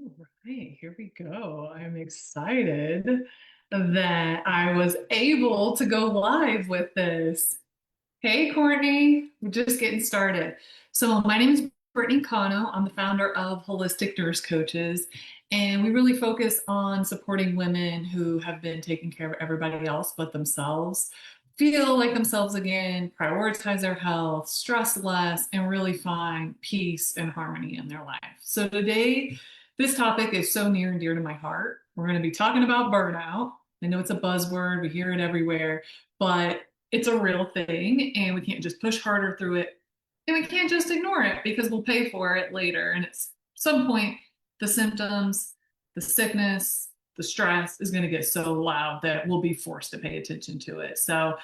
Right, here we go. I'm excited that I was able to go live with this. Hey, Courtney, we're just getting started. So, my name is Brittany Cano. I'm the founder of Holistic Nurse Coaches, and we really focus on supporting women who have been taking care of everybody else but themselves, feel like themselves again, prioritize their health, stress less, and really find peace and harmony in their life. So, today, this topic is so near and dear to my heart. We're going to be talking about burnout. I know it's a buzzword, we hear it everywhere, but it's a real thing and we can't just push harder through it and we can't just ignore it because we'll pay for it later. And at some point, the symptoms, the sickness, the stress is going to get so loud that we'll be forced to pay attention to it. So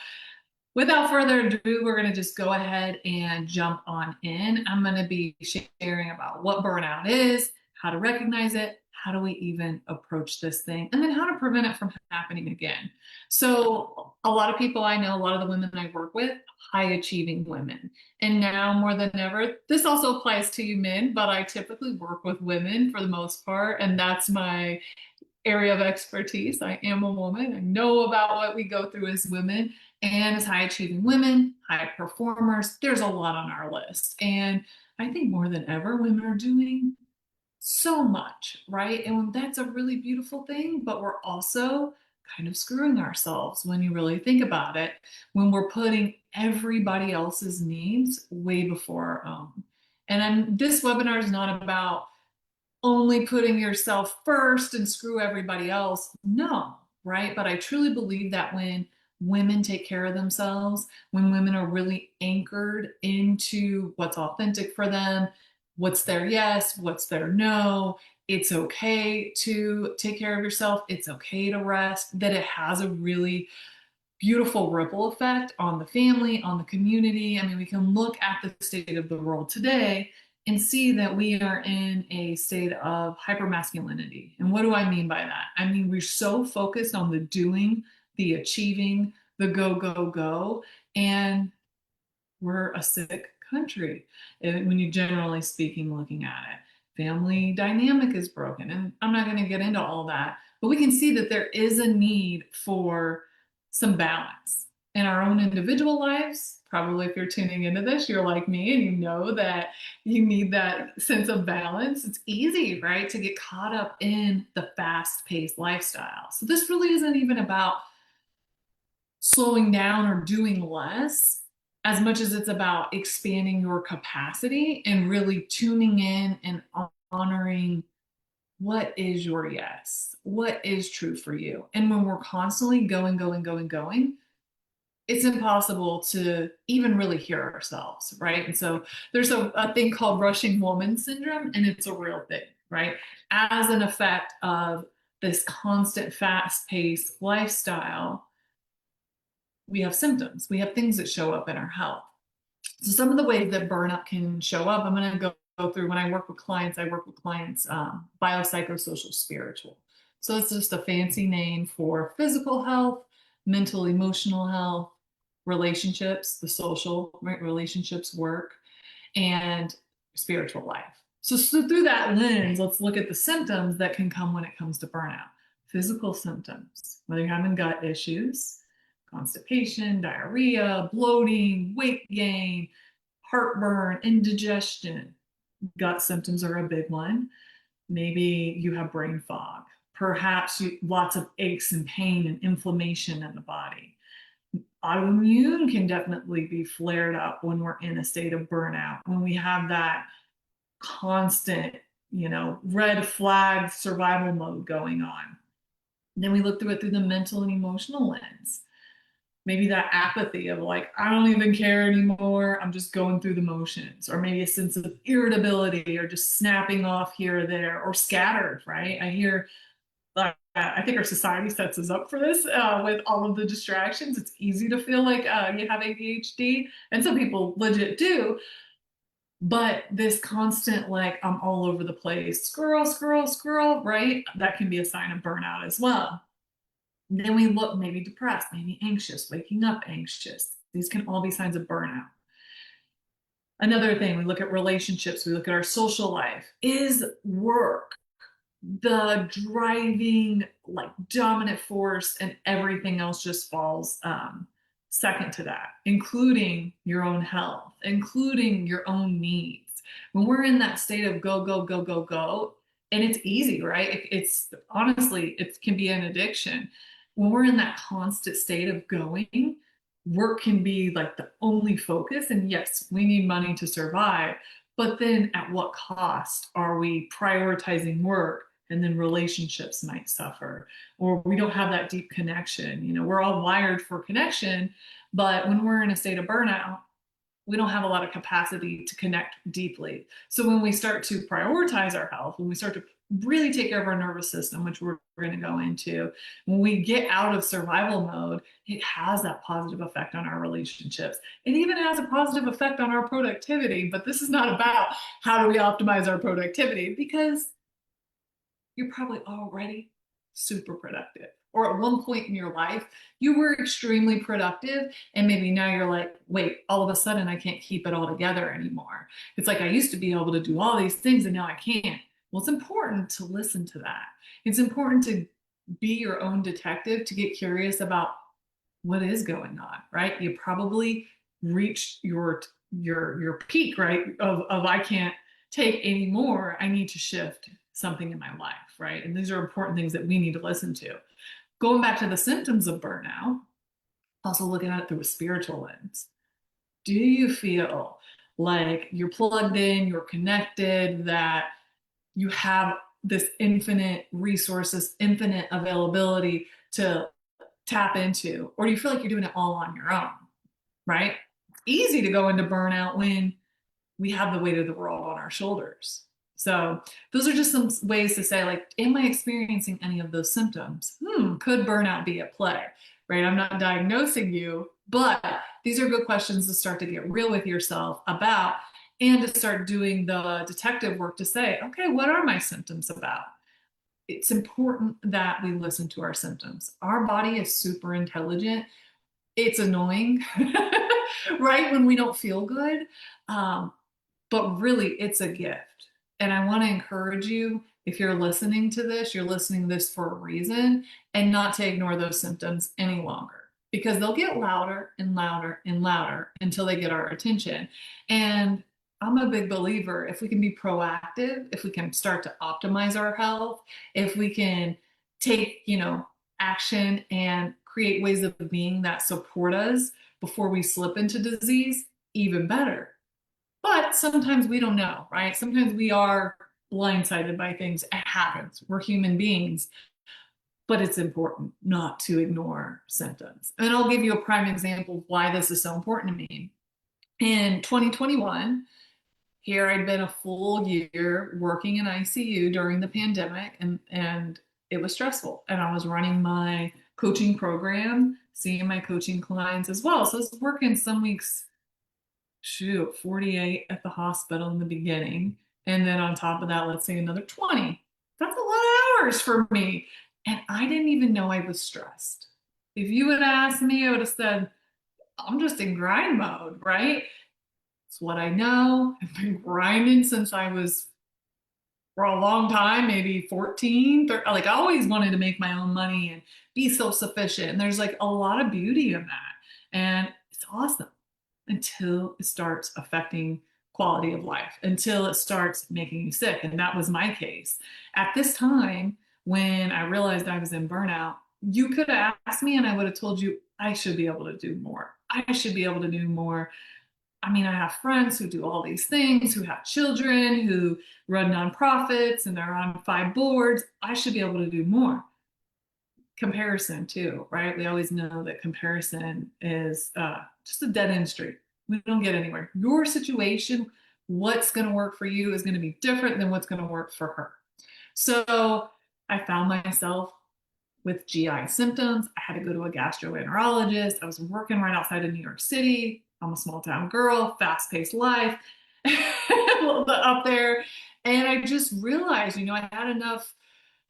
without further ado, we're going to just go ahead and jump on in. I'm going to be sharing about what burnout is, how to recognize it, how do we even approach this thing, and then how to prevent it from happening again. So, a lot of people I know, a lot of the women I work with, high achieving women. And now more than ever, this also applies to you men, but I typically work with women for the most part, and that's my area of expertise. I am a woman. I know about what we go through as women and as high achieving women, high performers. There's a lot on our list. And I think more than ever, women are doing so much, right? And that's a really beautiful thing, but we're also kind of screwing ourselves when you really think about it, when we're putting everybody else's needs way before our own. This webinar is not about only putting yourself first and screw everybody else. No, right? But I truly believe that when women take care of themselves, when women are really anchored into what's authentic for them, what's their yes, what's their no, it's okay to take care of yourself, it's okay to rest, that it has a really beautiful ripple effect on the family, on the community. I mean, we can look at the state of the world today and see that we are in a state of hypermasculinity. And what do I mean by that? I mean, we're so focused on the doing, the achieving, the go, go, go. And we're a sick country when you generally speaking, looking at it. Family dynamic is broken. And I'm not going to get into all that, but we can see that there is a need for some balance in our own individual lives. Probably if you're tuning into this, you're like me and you know that you need that sense of balance. It's easy, right, to get caught up in the fast paced lifestyle. So this really isn't even about slowing down or doing less as much as it's about expanding your capacity and really tuning in and honoring what is your yes, what is true for you. And when we're constantly going, going, going, going, it's impossible to even really hear ourselves, right? And so there's a thing called rushing woman syndrome, and it's a real thing, right? As an effect of this constant fast paced lifestyle, we have symptoms, we have things that show up in our health. So some of the ways that burnout can show up, I'm going to go through. When I work with clients, I work with clients biopsychosocial spiritual. So it's just a fancy name for physical health, mental emotional health, relationships, the social, right, relationships, work, and spiritual life. So through that lens, let's look at the symptoms that can come when it comes to burnout. Physical symptoms, whether you're having gut issues, constipation, diarrhea, bloating, weight gain, heartburn, indigestion. Gut symptoms are a big one. Maybe you have brain fog. Perhaps lots of aches and pain and inflammation in the body. Autoimmune can definitely be flared up when we're in a state of burnout, when we have that constant, red flag survival mode going on. And then we look through it through the mental and emotional lens. Maybe that apathy of like, I don't even care anymore. I'm just going through the motions, or maybe a sense of irritability or just snapping off here or there or scattered, right? I think our society sets us up for this with all of the distractions. It's easy to feel like you have ADHD, and some people legit do. But this constant, like, I'm all over the place, squirrel, squirrel, squirrel, right? That can be a sign of burnout as well. Then we look maybe depressed, maybe anxious, waking up anxious. These can all be signs of burnout. Another thing, we look at relationships, we look at our social life. Is work the driving, like dominant force, and everything else just falls second to that, including your own health, including your own needs. When we're in that state of go, go, go, go, go, and it's easy, right? It's honestly, it can be an addiction. When we're in that constant state of going, work can be like the only focus. And yes, we need money to survive. But then at what cost are we prioritizing work? And then relationships might suffer, or we don't have that deep connection. You know, we're all wired for connection, but when we're in a state of burnout, we don't have a lot of capacity to connect deeply. So when we start to prioritize our health, when we start to really take care of our nervous system, which we're going to go into, when we get out of survival mode, it has that positive effect on our relationships. It even has a positive effect on our productivity. But this is not about how do we optimize our productivity, because you're probably already super productive. Or at one point in your life, you were extremely productive. And maybe now you're like, wait, all of a sudden I can't keep it all together anymore. It's like I used to be able to do all these things and now I can't. Well, it's important to listen to that. It's important to be your own detective, to get curious about what is going on, right? You probably reached your peak, right? Of I can't take any more. I need to shift something in my life, right? And these are important things that we need to listen to. Going back to the symptoms of burnout, also looking at it through a spiritual lens. Do you feel like you're plugged in, you're connected, that you have this infinite resources, infinite availability to tap into? Or do you feel like you're doing it all on your own, right? It's easy to go into burnout when we have the weight of the world on our shoulders. So those are just some ways to say, like, am I experiencing any of those symptoms? Could burnout be at play? Right? I'm not diagnosing you, but these are good questions to start to get real with yourself about, and to start doing the detective work to say, okay, what are my symptoms about? It's important that we listen to our symptoms. Our body is super intelligent. It's annoying, right? When we don't feel good. Um, but really it's a gift. And I want to encourage you, if you're listening to this, you're listening to this for a reason, and not to ignore those symptoms any longer, because they'll get louder and louder and louder until they get our attention. And I'm a big believer, if we can be proactive, if we can start to optimize our health, if we can take, action and create ways of being that support us before we slip into disease, even better. But sometimes we don't know, right? Sometimes we are blindsided by things. It happens. We're human beings, but it's important not to ignore symptoms. And I'll give you a prime example of why this is so important to me. In 2021, here I'd been a full year working in ICU during the pandemic, and it was stressful. And I was running my coaching program, seeing my coaching clients as well. So I was working some weeks, 48 at the hospital in the beginning. And then on top of that, let's say another 20. That's a lot of hours for me. And I didn't even know I was stressed. If you had asked me, I would have said, I'm just in grind mode, right? It's what I know. I've been grinding since I was, for a long time, maybe 14, 13, like I always wanted to make my own money and be self-sufficient. And there's like a lot of beauty in that. And it's awesome until it starts affecting quality of life, until it starts making you sick. And that was my case. At this time, when I realized I was in burnout, you could have asked me and I would have told you I should be able to do more. I should be able to do more. I mean, I have friends who do all these things, who have children, who run nonprofits, and they're on 5 boards. I should be able to do more. Comparison, too, right? We always know that comparison is just a dead end street. We don't get anywhere. Your situation, what's going to work for you is going to be different than what's going to work for her. So I found myself with GI symptoms. I had to go to a gastroenterologist. I was working right outside of New York City. I'm a small town girl, fast paced life, a little bit up there. And I just realized, I had enough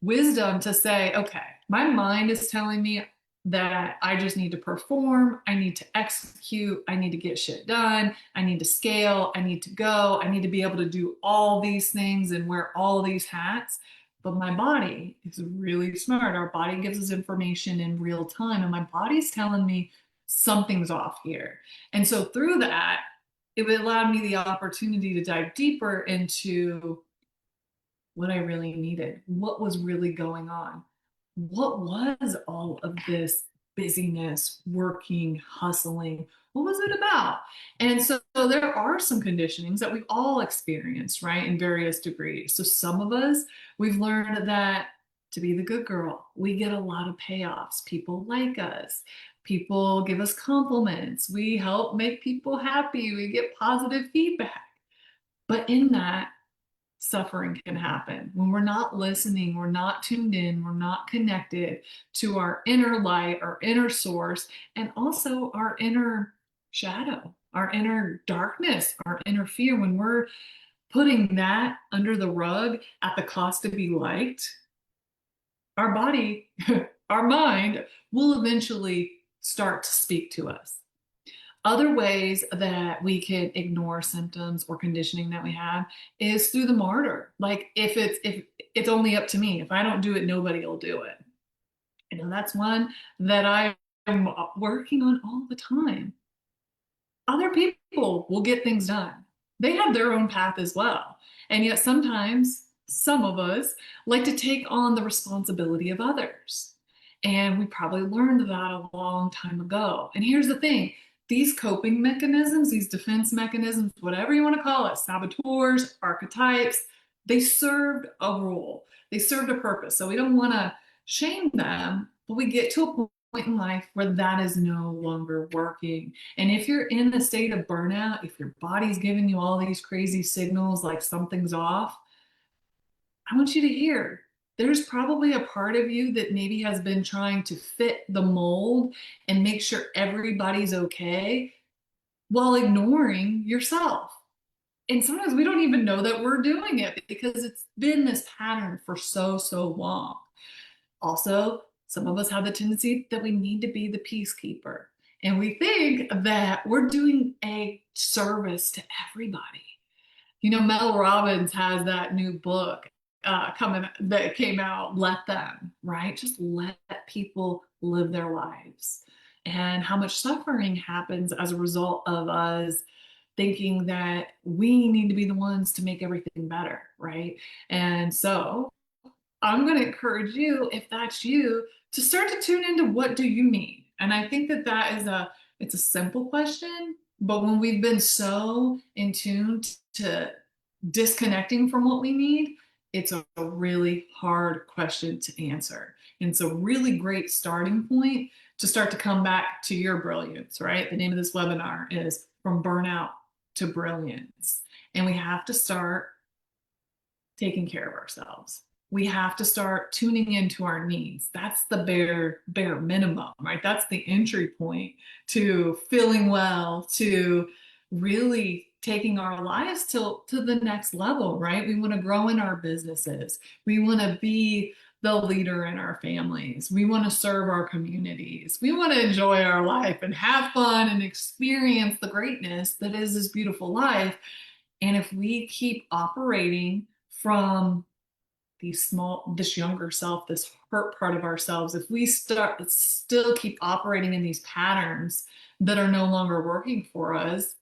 wisdom to say, okay, my mind is telling me that I just need to perform. I need to execute. I need to get shit done. I need to scale. I need to go. I need to be able to do all these things and wear all these hats. But my body is really smart. Our body gives us information in real time, and my body's telling me something's off here. And so through that, it allowed me the opportunity to dive deeper into what I really needed, what was really going on, what was all of this busyness, working, hustling? What was it about? And so there are some conditionings that we've all experienced, right, in various degrees. So some of us, we've learned that to be the good girl, we get a lot of payoffs. People like us. People give us compliments. We help make people happy. We get positive feedback. But in that, suffering can happen when we're not listening, we're not tuned in, we're not connected to our inner light, our inner source, and also our inner shadow, our inner darkness, our inner fear. When we're putting that under the rug at the cost to be liked, our body, our mind will eventually start to speak to us. Other ways that we can ignore symptoms or conditioning that we have is through the martyr. Like if it's only up to me, if I don't do it, nobody will do it. You know, that's one that I am working on all the time. Other people will get things done. They have their own path as well. And yet sometimes some of us like to take on the responsibility of others. And we probably learned that a long time ago. And here's the thing, these coping mechanisms, these defense mechanisms, whatever you want to call it, saboteurs, archetypes, they served a role, they served a purpose. So we don't want to shame them, but we get to a point in life where that is no longer working. And if you're in a state of burnout, if your body's giving you all these crazy signals like something's off, I want you to hear there's probably a part of you that maybe has been trying to fit the mold and make sure everybody's okay while ignoring yourself. And sometimes we don't even know that we're doing it because it's been this pattern for so long. Also, some of us have the tendency that we need to be the peacekeeper. And we think that we're doing a service to everybody. You know, Mel Robbins has that new book coming that came out, Let Them, right? Just let people live their lives. And how much suffering happens as a result of us thinking that we need to be the ones to make everything better, right? And so I'm going to encourage you, if that's you, to start to tune into what do you need. And I think that it's a simple question, but when we've been so in tune to disconnecting from what we need, it's a really hard question to answer. And it's a really great starting point to start to come back to your brilliance, right? The name of this webinar is From Burnout to Brilliance. And we have to start taking care of ourselves. We have to start tuning into our needs. That's the bare minimum, right? That's the entry point to feeling well, to really taking our lives to the next level, right? We want to grow in our businesses. We want to be the leader in our families. We want to serve our communities. We want to enjoy our life and have fun and experience the greatness that is this beautiful life. And if we keep operating from this younger self, this hurt part of ourselves, if we still keep operating in these patterns that are no longer working for us,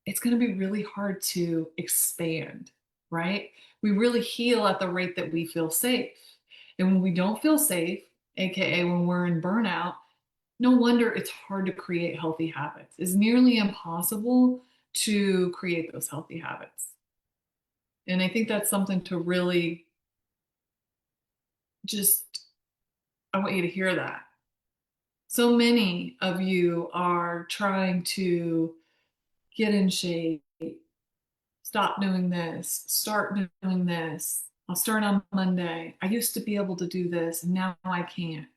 it's going to be really hard to expand, right? We really heal at the rate that we feel safe. And when we don't feel safe, AKA when we're in burnout, no wonder it's hard to create healthy habits. It's nearly impossible to create those healthy habits. And I think that's something to really just, I want you to hear that. So many of you are trying to get in shape, stop doing this, start doing this. I'll start on Monday. I used to be able to do this, and now I can't.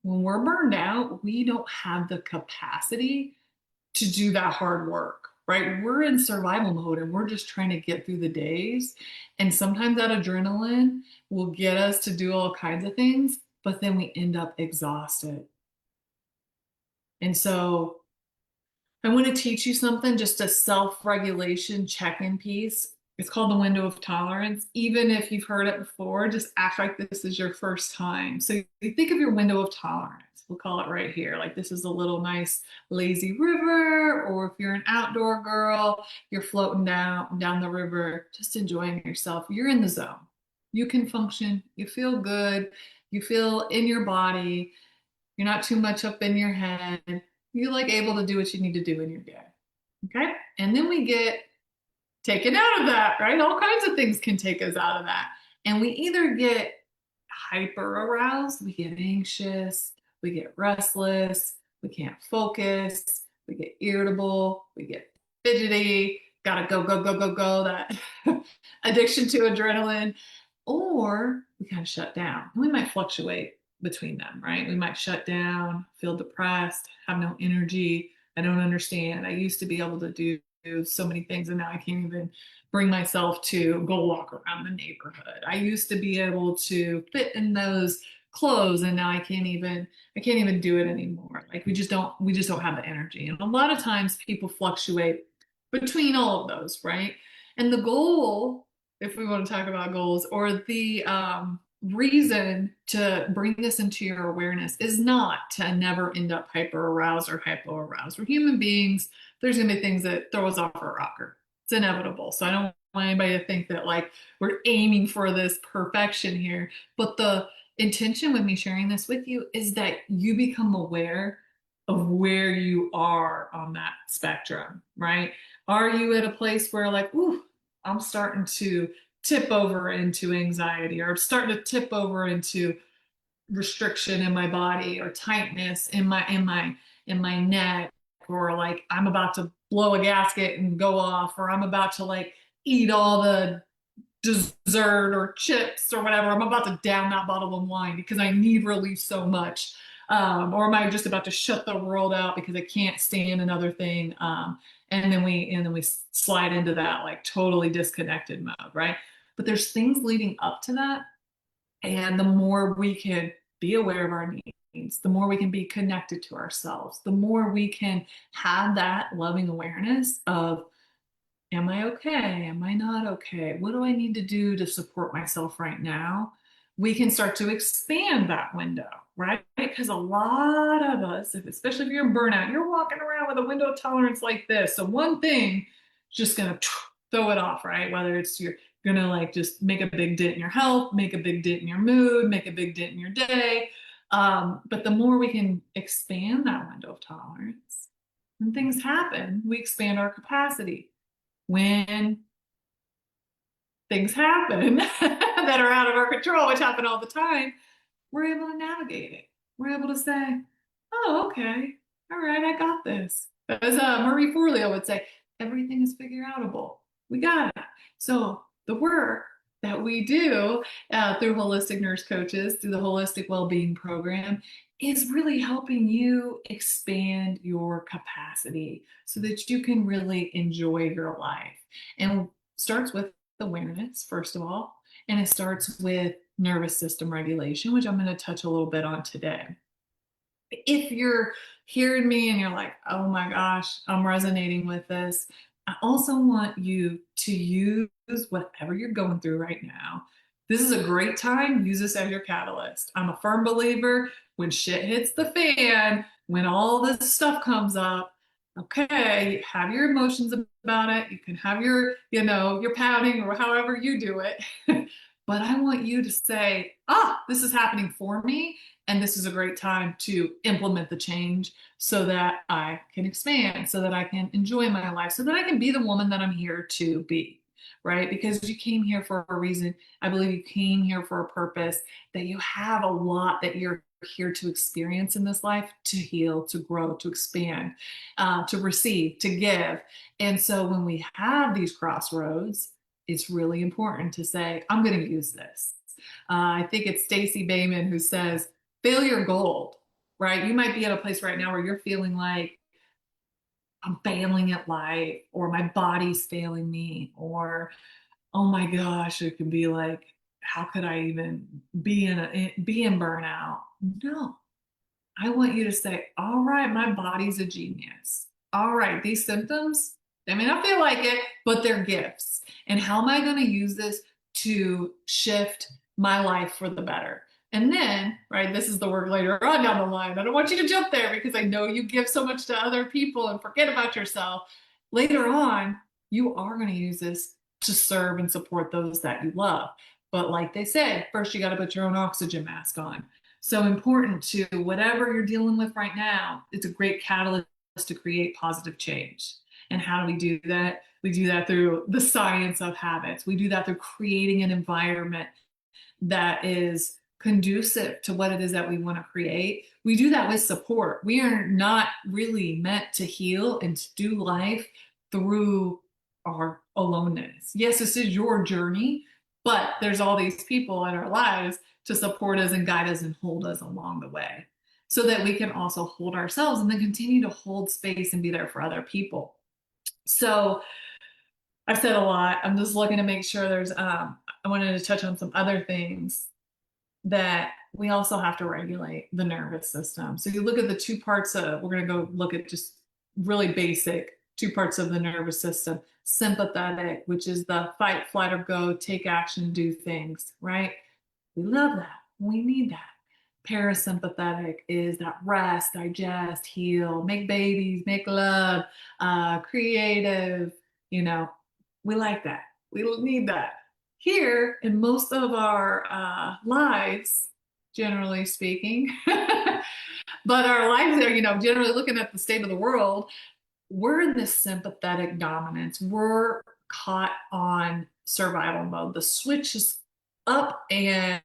When we're burned out, we don't have the capacity to do that hard work, right? We're in survival mode and we're just trying to get through the days. And sometimes that adrenaline will get us to do all kinds of things, but then we end up exhausted. And so I want to teach you something, just a self regulation check in piece. It's called the window of tolerance. Even if you've heard it before, just act like this is your first time. So you think of your window of tolerance. We'll call it right here. Like this is a little nice lazy river, or if you're an outdoor girl, you're floating down the river, just enjoying yourself. You're in the zone. You can function. You feel good. You feel in your body. You're not too much up in your head. You're like able to do what you need to do in your day. Okay. And then we get taken out of that, right? All kinds of things can take us out of that. And we either get hyper aroused, we get anxious, we get restless, we can't focus, we get irritable, we get fidgety, gotta go, go, go, go, go, that addiction to adrenaline, or we kind of shut down. And we might fluctuate between them, right? We might shut down, feel depressed, have no energy. I don't understand. I used to be able to do so many things and now I can't even bring myself to go walk around the neighborhood. I used to be able to fit in those clothes and now I can't even do it anymore. Like we just don't have the energy. And a lot of times people fluctuate between all of those, right? And the goal, if we want to talk about goals, or the reason to bring this into your awareness is not to never end up hyper aroused or hypo aroused. We're human beings. There's going to be things that throw us off our rocker. It's inevitable. So I don't want anybody to think that like we're aiming for this perfection here. But the intention with me sharing this with you is that you become aware of where you are on that spectrum, right? Are you at a place where like, ooh, I'm starting to tip over into anxiety or starting to tip over into restriction in my body or tightness in my neck, or like I'm about to blow a gasket and go off, or I'm about to like eat all the dessert or chips or whatever. I'm about to down that bottle of wine because I need relief so much. Or am I just about to shut the world out because I can't stand another thing? And then we slide into that like totally disconnected mode, right? But there's things leading up to that, and the more we can be aware of our needs, the more we can be connected to ourselves, the more we can have that loving awareness of, am I okay? Am I not okay? What do I need to do to support myself right now? We can start to expand that window, right? Because a lot of us, especially if you're in burnout, you're walking around with a window of tolerance like this. So one thing is just going to throw it off, right? Whether it's you're going to like just make a big dent in your health, make a big dent in your mood, make a big dent in your day. But the more we can expand that window of tolerance, when things happen, we expand our capacity. When things happen that are out of our control, which happen all the time, we're able to navigate it. We're able to say, oh, okay, all right, I got this. As Marie Forleo would say, everything is figure outable. We got it. So the work that we do through holistic nurse coaches, through the holistic well-being program, is really helping you expand your capacity so that you can really enjoy your life. And starts with awareness, first of all, and it starts with nervous system regulation, which I'm going to touch a little bit on today. If you're hearing me and you're like, oh my gosh, I'm resonating with this, I also want you to use whatever you're going through right now. This is a great time. Use this as your catalyst. I'm a firm believer when shit hits the fan, when all this stuff comes up, okay, have your emotions about it. You can have your pouting or however you do it. But I want you to say, this is happening for me. And this is a great time to implement the change so that I can expand, so that I can enjoy my life, so that I can be the woman that I'm here to be, right? Because you came here for a reason. I believe you came here for a purpose, that you have a lot that you're here to experience in this life, to heal, to grow, to expand, to receive, to give. And so when we have these crossroads, it's really important to say, I'm going to use this. I think it's Stacey Bayman who says, failure gold, right? You might be at a place right now where you're feeling like I'm failing at life, or my body's failing me, or oh my gosh, it can be like, how could I even be in burnout? No, I want you to say, all right, my body's a genius. All right, these symptoms, They may not feel like it, but they're gifts. And how am I going to use this to shift my life for the better? And then, right, this is the work later on down the line. I don't want you to jump there because I know you give so much to other people and forget about yourself. Later on, you are going to use this to serve and support those that you love. But like they said, first you got to put your own oxygen mask on. So important to whatever you're dealing with right now, it's a great catalyst to create positive change. And how do we do that? We do that through the science of habits. We do that through creating an environment that is conducive to what it is that we want to create. We do that with support. We are not really meant to heal and to do life through our aloneness. Yes, this is your journey, but there's all these people in our lives to support us and guide us and hold us along the way so that we can also hold ourselves and then continue to hold space and be there for other people. So I've said a lot. I'm just looking to make sure I wanted to touch on some other things that we also have to regulate the nervous system. So you look at the two parts of, we're going to go look at just really basic two parts of the nervous system. Sympathetic, which is the fight, flight, or go, take action, do things, right? We love that. We need that. Parasympathetic is that rest, digest, heal, make babies, make love, creative, you know, we like that. We need that. Here, in most of our lives, generally speaking, but our lives are, generally looking at the state of the world, we're in this sympathetic dominance. We're caught on survival mode. The switch is up and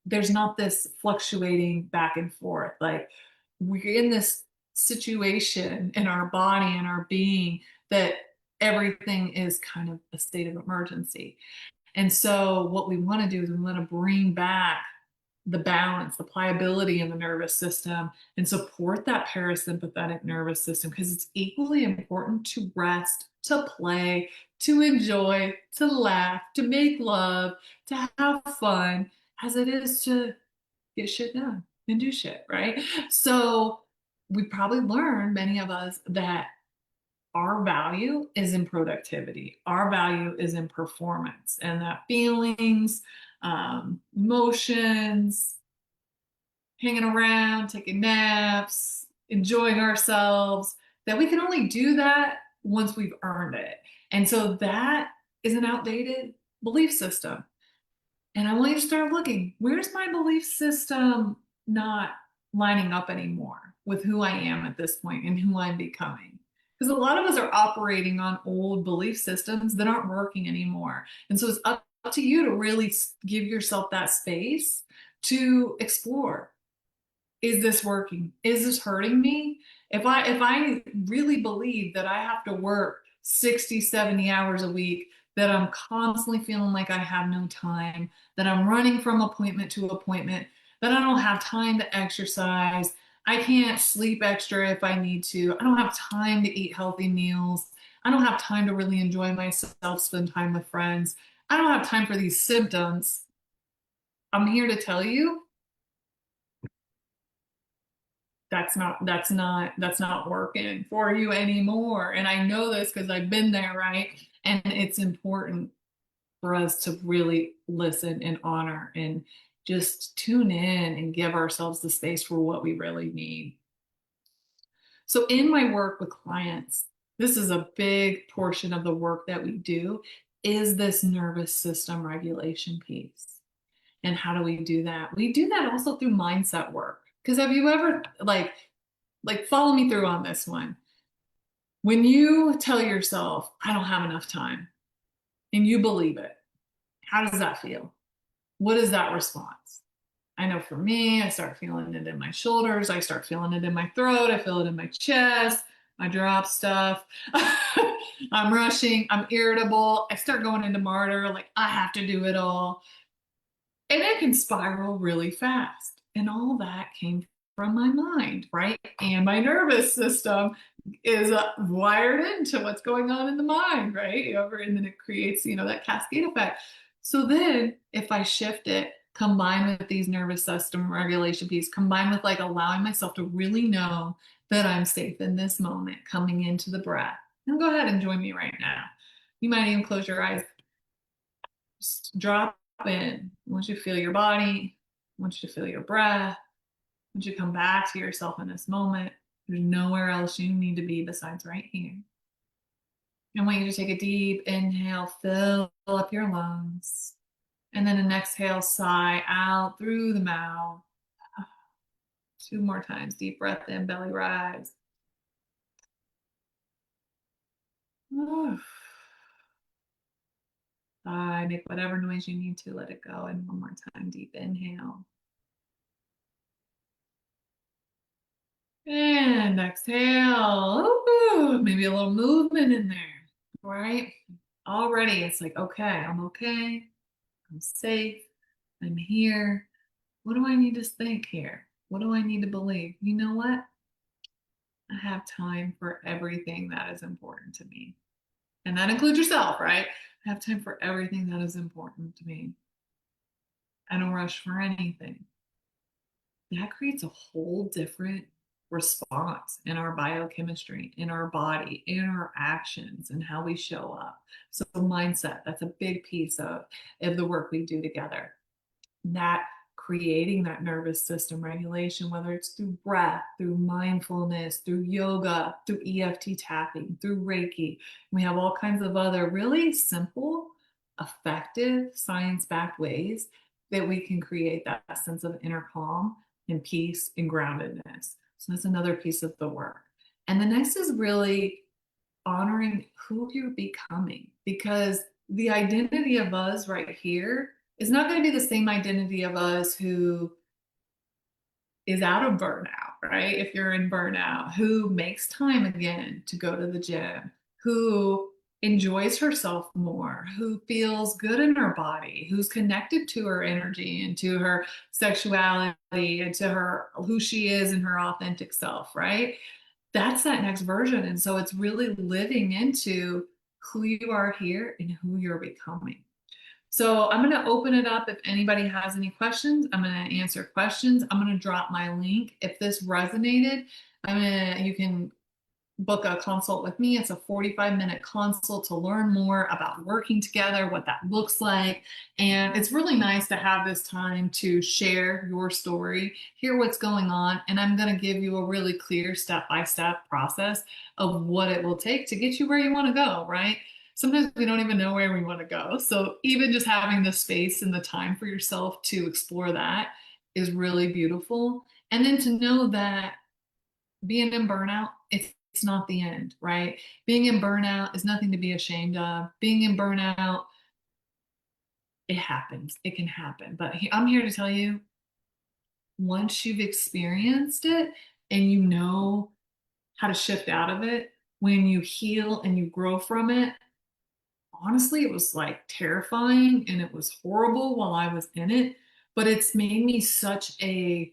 there's not this fluctuating back and forth. Like we're in this situation in our body and our being that everything is kind of a state of emergency. And so what we want to do is we want to bring back the balance, the pliability in the nervous system and support that parasympathetic nervous system because it's equally important to rest, to play, to enjoy, to laugh, to make love, to have fun as it is to get shit done and do shit, right? So we probably learned, many of us, that our value is in productivity. Our value is in performance and that feelings, emotions, hanging around, taking naps, enjoying ourselves, that we can only do that once we've earned it. And so that is an outdated belief system. And I want you to start looking, where's my belief system not lining up anymore with who I am at this point and who I'm becoming? Because a lot of us are operating on old belief systems that aren't working anymore. And so it's up to you to really give yourself that space to explore. Is this working? Is this hurting me? If I really believe that I have to work 60, 70 hours a week, that I'm constantly feeling like I have no time, that I'm running from appointment to appointment, that I don't have time to exercise, I can't sleep extra if I need to, I don't have time to eat healthy meals, I don't have time to really enjoy myself, spend time with friends, I don't have time for these symptoms. I'm here to tell you that's not working for you anymore. And I know this because I've been there, right? And it's important for us to really listen and honor and just tune in and give ourselves the space for what we really need. So in my work with clients, this is a big portion of the work that we do is this nervous system regulation piece. And how do we do that? We do that also through mindset work. Because have you ever like follow me through on this one? When you tell yourself, I don't have enough time, and you believe it, how does that feel? What is that response? I know for me, I start feeling it in my shoulders. I start feeling it in my throat. I feel it in my chest. I drop stuff. I'm rushing. I'm irritable. I start going into martyr, like I have to do it all. And it can spiral really fast. And all that came from my mind, right? And my nervous system is wired into what's going on in the mind, right? And then it creates, that cascade effect. So then if I shift it, combined with these nervous system regulation piece, combined with like allowing myself to really know that I'm safe in this moment, coming into the breath, Now go ahead and join me right now. You might even close your eyes. Just drop in. I want you to feel your body. I want you to feel your breath. I want you to come back to yourself in this moment. There's nowhere else you need to be besides right here. I want you to take a deep inhale, fill up your lungs, and then an exhale, sigh out through the mouth. Two more times. Deep breath in, belly rise. Sigh, make whatever noise you need to, let it go. And one more time, deep inhale. And exhale. Ooh, maybe a little movement in there, right? Already it's like, okay, I'm okay. I'm safe. I'm here. What do I need to think here? What do I need to believe? You know what? I have time for everything that is important to me. And that includes yourself, right? I have time for everything that is important to me. I don't rush for anything. That creates a whole different response in our biochemistry, in our body, in our actions, and how we show up. So mindset, that's a big piece of the work we do together. That creating that nervous system regulation, whether it's through breath, through mindfulness, through yoga, through EFT tapping, through Reiki. We have all kinds of other really simple, effective, science backed ways that we can create that sense of inner calm and peace and groundedness. So that's another piece of the work. And the next is really honoring who you're becoming, because the identity of us right here is not going to be the same identity of us who is out of burnout, right? If you're in burnout, who makes time again to go to the gym, who enjoys herself more, who feels good in her body, who's connected to her energy and to her sexuality and to her who she is and her authentic self, right? That's that next version. And so it's really living into who you are here and who you're becoming. So I'm going to open it up. If anybody has any questions, I'm going to answer questions. I'm going to drop my link. If this resonated, you can book a consult with me. It's a 45-minute consult to learn more about working together, what that looks like. And it's really nice to have this time to share your story, hear what's going on. And I'm going to give you a really clear step-by-step process of what it will take to get you where you want to go, right? Sometimes we don't even know where we want to go. So even just having the space and the time for yourself to explore that is really beautiful. And then to know that being in burnout, it's not the end, right? Being in burnout is nothing to be ashamed of. Being in burnout, it happens. It can happen. But I'm here to tell you, once you've experienced it and you know how to shift out of it, when you heal and you grow from it, honestly, it was like terrifying and it was horrible while I was in it, but it's made me such a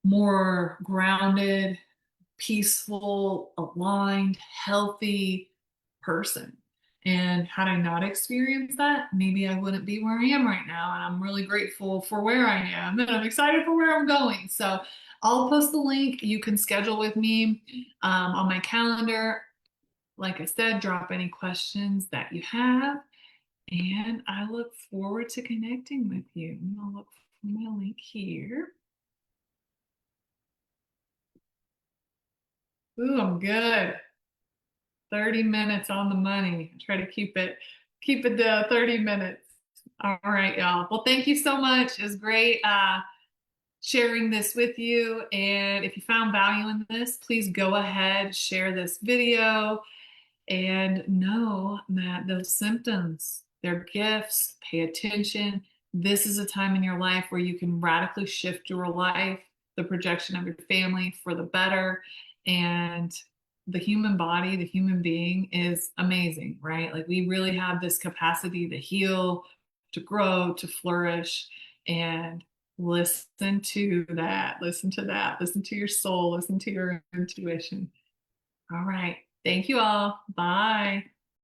more grounded, peaceful, aligned, healthy person. And had I not experienced that, maybe I wouldn't be where I am right now. And I'm really grateful for where I am and I'm excited for where I'm going. So I'll post the link. You can schedule with me on my calendar. Like I said, drop any questions that you have. And I look forward to connecting with you. I'll look for my link here. Ooh, I'm good. 30 minutes on the money. Try to keep it to 30 minutes. All right, y'all. Well, thank you so much. It was great sharing this with you. And if you found value in this, please go ahead, share this video, and know that those symptoms, they're gifts. Pay attention. This is a time in your life where you can radically shift your life, the projection of your family for the better. And the human body, the human being is amazing, right? Like we really have this capacity to heal, to grow, to flourish, and listen to that, listen to that, listen to your soul, listen to your intuition. All right. Thank you all. Bye.